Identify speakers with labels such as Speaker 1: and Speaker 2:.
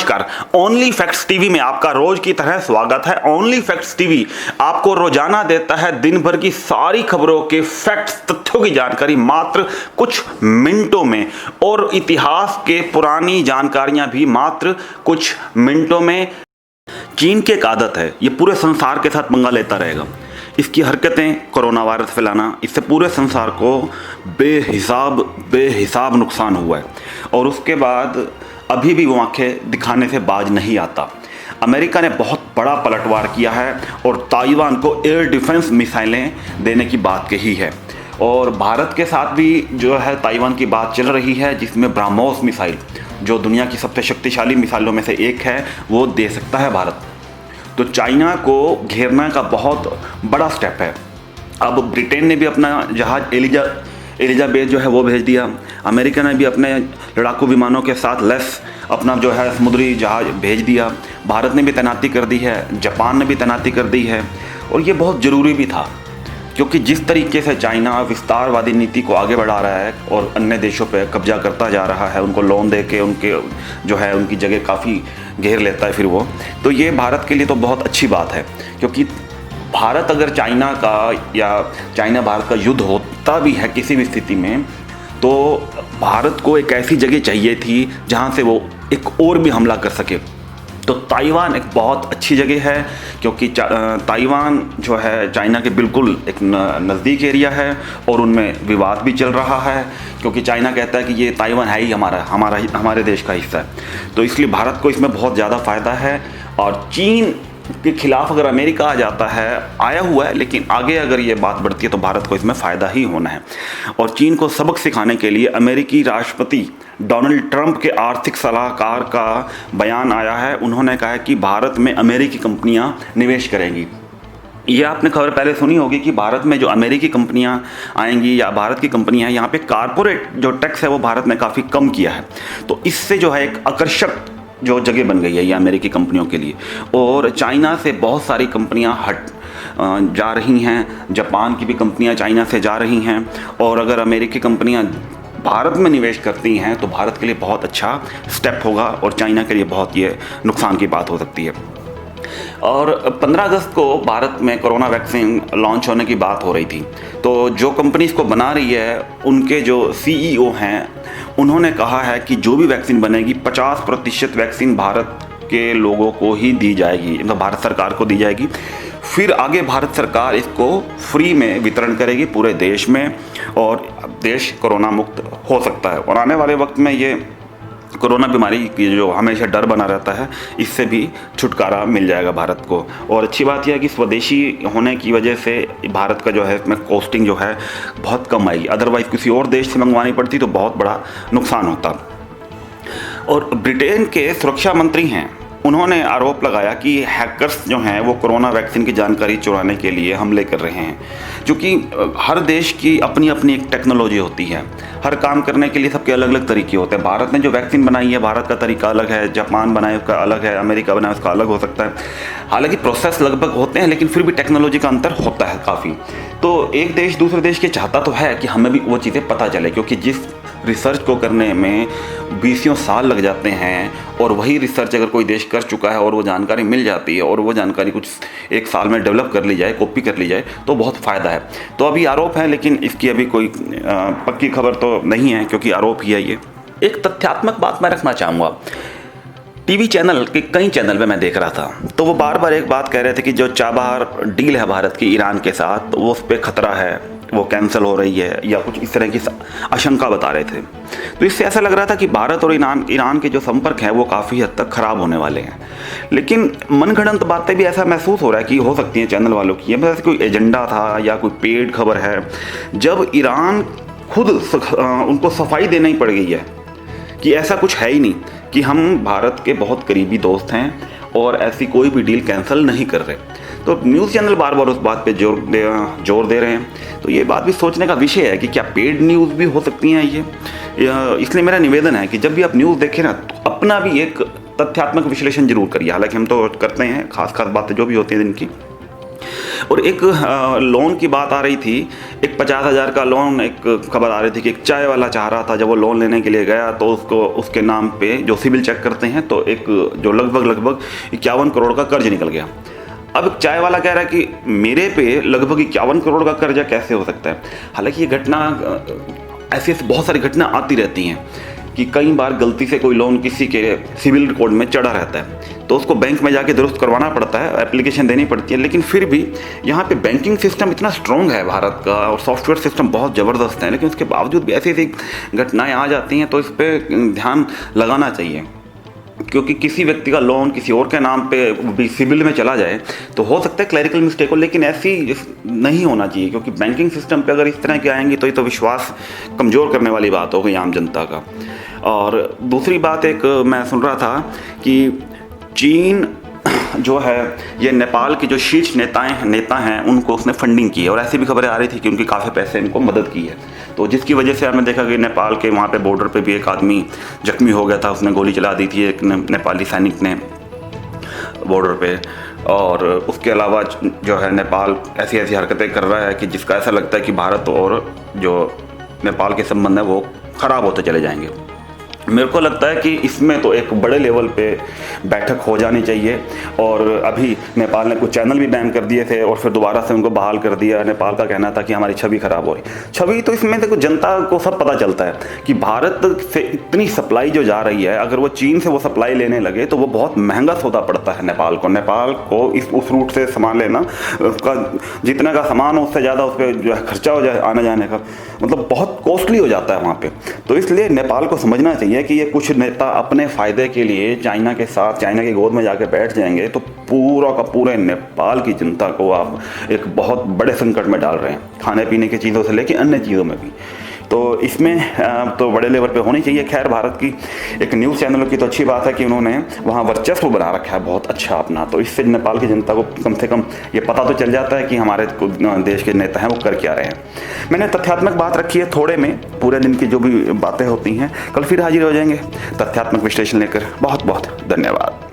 Speaker 1: नमस्कार, only facts TV में आपका रोज की तरह स्वागत है। ओनली फैक्ट्स टीवी आपको रोजाना देता है दिन भर की सारी खबरों के फैक्ट्स, तथ्यों की जानकारी मात्र कुछ मिनटों में, और इतिहास के पुरानी जानकारियां भी मात्र कुछ मिनटों में। चीन की एक आदत है, ये पूरे संसार के साथ पंगा लेता रहेगा। इसकी हरकतें, कोरोना वायरस फैलाना, इससे पूरे संसार को बेहिसाब नुकसान हुआ है, और उसके बाद अभी भी वो आंखें दिखाने से बाज नहीं आता। अमेरिका ने बहुत बड़ा पलटवार किया है और ताइवान को एयर डिफेंस मिसाइलें देने की बात कही है, और भारत के साथ भी जो है ताइवान की बात चल रही है, जिसमें ब्रह्मोस मिसाइल, जो दुनिया की सबसे शक्तिशाली मिसाइलों में से एक है, वो दे सकता है भारत। तो चाइना को घेरने का बहुत बड़ा स्टेप है। अब ब्रिटेन ने भी अपना जहाज एलिजाबेथ जो है वो भेज दिया। अमेरिका ने भी अपने लड़ाकू विमानों के साथ लेस अपना जो है समुद्री जहाज भेज दिया। भारत ने भी तैनाती कर दी है, जापान ने भी तैनाती कर दी है, और ये बहुत ज़रूरी भी था, क्योंकि जिस तरीके से चाइना विस्तारवादी नीति को आगे बढ़ा रहा है और अन्य देशों पर कब्जा करता जा रहा है, उनको लोन दे के उनके जो है उनकी जगह काफ़ी घेर लेता है फिर वो, तो ये भारत के लिए तो बहुत अच्छी बात है। क्योंकि भारत अगर चाइना का या चाइना भारत का युद्ध होता भी है किसी भी स्थिति में, तो भारत को एक ऐसी जगह चाहिए थी जहाँ से वो एक और भी हमला कर सके। तो ताइवान एक बहुत अच्छी जगह है, क्योंकि ताइवान जो है चाइना के बिल्कुल एक नज़दीक एरिया है, और उनमें विवाद भी चल रहा है, क्योंकि चाइना कहता है कि ये ताइवान है ही हमारे देश का हिस्सा है। तो इसलिए भारत को इसमें बहुत ज़्यादा फ़ायदा है। और चीन के खिलाफ अगर अमेरिका आ जाता है, आया हुआ है, लेकिन आगे अगर ये बात बढ़ती है तो भारत को इसमें फ़ायदा ही होना है। और चीन को सबक सिखाने के लिए अमेरिकी राष्ट्रपति डोनाल्ड ट्रंप के आर्थिक सलाहकार का बयान आया है। उन्होंने कहा है कि भारत में अमेरिकी कंपनियां निवेश करेंगी। ये आपने खबर पहले सुनी होगी कि भारत में जो अमेरिकी कंपनियां आएंगी या भारत की कंपनियां हैं, यहाँ पे कारपोरेट जो टैक्स है वो भारत ने काफ़ी कम किया है। तो इससे जो है एक आकर्षक जो जगह बन गई है ये अमेरिकी कंपनियों के लिए, और चाइना से बहुत सारी कंपनियां जा रही हैं। जापान की भी कंपनियां चाइना से जा रही हैं, और अगर अमेरिकी कंपनियां भारत में निवेश करती हैं तो भारत के लिए बहुत अच्छा स्टेप होगा, और चाइना के लिए बहुत ये नुकसान की बात हो सकती है। और 15 अगस्त को भारत में कोरोना वैक्सीन लॉन्च होने की बात हो रही थी। तो जो कंपनी इसको बना रही है, उनके जो सीईओ हैं, उन्होंने कहा है कि जो भी वैक्सीन बनेगी 50% वैक्सीन भारत के लोगों को ही दी जाएगी, मतलब भारत सरकार को दी जाएगी। फिर आगे भारत सरकार इसको फ्री में वितरण करेगी पूरे देश में, और देश कोरोना मुक्त हो सकता है। और आने वाले वक्त में ये कोरोना बीमारी की जो हमेशा डर बना रहता है, इससे भी छुटकारा मिल जाएगा भारत को। और अच्छी बात यह है कि स्वदेशी होने की वजह से भारत का जो है इसमें कॉस्टिंग जो है बहुत कम आएगी। अदरवाइज़ किसी और देश से मंगवानी पड़ती तो बहुत बड़ा नुकसान होता। और ब्रिटेन के सुरक्षा मंत्री हैं, उन्होंने आरोप लगाया कि हैकर्स जो हैं वो कोरोना वैक्सीन की जानकारी चुराने के लिए हमले कर रहे हैं। क्योंकि हर देश की अपनी अपनी एक टेक्नोलॉजी होती है, हर काम करने के लिए सबके अलग अलग तरीके होते हैं। भारत ने जो वैक्सीन बनाई है, भारत का तरीका अलग है, जापान बनाए उसका अलग है, अमेरिका बनाए उसका अलग हो सकता है। हालांकि प्रोसेस लगभग होते हैं, लेकिन फिर भी टेक्नोलॉजी का अंतर होता है काफ़ी। तो एक देश दूसरे देश के चाहता तो है कि हमें भी वो चीज़ें पता चले, क्योंकि जिस रिसर्च को करने में 20 साल लग जाते हैं, और वही रिसर्च अगर कोई देश कर चुका है और वो जानकारी मिल जाती है, और वो जानकारी कुछ एक साल में डेवलप कर ली जाए, कॉपी कर ली जाए, तो बहुत फ़ायदा है। तो अभी आरोप है, लेकिन इसकी अभी कोई पक्की खबर तो नहीं है, क्योंकि आरोप ही है ये। एक तथ्यात्मक बात मैं रखना चाहूँगा। टीवी चैनल के कई चैनल में मैं देख रहा था, तो वो बार बार एक बात कह रहे थे कि जो चाबहार डील है भारत की ईरान के साथ, वो उस पर खतरा है, वो कैंसिल हो रही है, या कुछ इस तरह की आशंका बता रहे थे। तो इससे ऐसा लग रहा था कि भारत और ईरान के जो संपर्क हैं वो काफ़ी हद तक ख़राब होने वाले हैं। लेकिन मनगढ़ंत बातें भी ऐसा महसूस हो रहा है कि हो सकती हैं चैनल वालों की, बस कोई एजेंडा था या कोई पेड खबर है। जब ईरान खुद उनको सफाई देना ही पड़ गई है कि ऐसा कुछ है ही नहीं, कि हम भारत के बहुत करीबी दोस्त हैं और ऐसी कोई भी डील कैंसिल नहीं कर रहे, तो न्यूज़ चैनल बार बार उस बात पे जोर दे रहे हैं। तो ये बात भी सोचने का विषय है कि क्या पेड न्यूज़ भी हो सकती हैं ये। इसलिए मेरा निवेदन है कि जब भी आप न्यूज़ देखें ना, तो अपना भी एक तथ्यात्मक विश्लेषण जरूर करिए। हालांकि हम तो करते हैं खास बातें जो भी होती हैं दिन की, और एक लोन की बात आ रही थी, एक 50,000 का लोन, एक खबर आ रही थी कि एक चाय वाला चाह रहा था, जब वो लोन लेने के लिए गया तो उसको उसके नाम पे जो सिविल चेक करते हैं तो एक जो लगभग 51 करोड़ का कर्ज निकल गया। अब एक चाय वाला कह रहा है कि मेरे पे लगभग 51 करोड़ का कर्जा कैसे हो सकता है। हालांकि ये घटना ऐसी बहुत सारी घटना आती रहती हैं कि कई बार गलती से कोई लोन किसी के सिविल रिकॉर्ड में चढ़ा रहता है तो उसको बैंक में जाके दुरुस्त करवाना पड़ता है, एप्लीकेशन देनी पड़ती है। लेकिन फिर भी यहाँ पे बैंकिंग सिस्टम इतना स्ट्रॉन्ग है भारत का और सॉफ्टवेयर सिस्टम बहुत ज़बरदस्त है, लेकिन उसके बावजूद भी ऐसी ऐसी घटनाएँ आ जाती हैं तो इस पर ध्यान लगाना चाहिए। क्योंकि किसी व्यक्ति का लोन किसी और के नाम पे भी सिविल में चला जाए तो हो सकता है क्लैरिकल मिस्टेक हो, लेकिन ऐसी नहीं होना चाहिए, क्योंकि बैंकिंग सिस्टम पे अगर इस तरह की आएंगी तो ये तो विश्वास कमज़ोर करने वाली बात हो गई आम जनता का। और दूसरी बात, एक मैं सुन रहा था कि चीन जो है ये नेपाल के जो शीर्ष नेता हैं उनको उसने फंडिंग की है, और ऐसी भी खबरें आ रही थी कि उनकी काफ़ी पैसे इनको मदद की है। तो जिसकी वजह से हमने देखा कि नेपाल के वहाँ पे बॉर्डर पे भी एक आदमी जख्मी हो गया था, उसने गोली चला दी थी एक नेपाली सैनिक ने बॉर्डर पे। और उसके अलावा जो है नेपाल ऐसी ऐसी हरकतें कर रहा है कि जिसका ऐसा लगता है कि भारत और जो नेपाल के संबंध है वो ख़राब होते चले जाएंगे। मेरे को लगता है कि इसमें तो एक बड़े लेवल पे बैठक हो जानी चाहिए। और अभी नेपाल ने कुछ चैनल भी बैन कर दिए थे और फिर दोबारा से उनको बहाल कर दिया। नेपाल का कहना था कि हमारी छवि खराब हो रही, छवि तो इसमें देखो जनता को सब पता चलता है कि भारत से इतनी सप्लाई जो जा रही है, अगर वो चीन से वो सप्लाई लेने लगे तो वो बहुत महंगा सौदा पड़ता है नेपाल को उस रूट से सामान लेना, उसका जितना का सामान हो उससे ज़्यादा उस पर जो है खर्चा हो जाए आने जाने का, मतलब बहुत कॉस्टली हो जाता है वहाँ पर। तो इसलिए नेपाल को समझना चाहिए कि ये कुछ नेता अपने फ़ायदे के लिए चाइना के साथ चाइना की गोद में जाके बैठ जाएंगे तो पूरा का पूरे नेपाल की जनता को आप एक बहुत बड़े संकट में डाल रहे हैं, खाने पीने की चीज़ों से लेकर अन्य चीज़ों में भी। तो इसमें तो बड़े लेवल पे होनी चाहिए। खैर, भारत की एक न्यूज़ चैनलों की तो अच्छी बात है कि उन्होंने वहाँ वर्चस्व बना रखा है बहुत अच्छा अपना, तो इससे नेपाल की जनता को कम से कम ये पता तो चल जाता है कि हमारे देश के नेता हैं वो कर क्या रहे हैं। मैंने तथ्यात्मक बात रखी है थोड़े में, पूरे दिन की जो भी बातें होती हैं कल फिर हाजिर हो जाएंगे तथ्यात्मक विश्लेषण लेकर। बहुत बहुत धन्यवाद।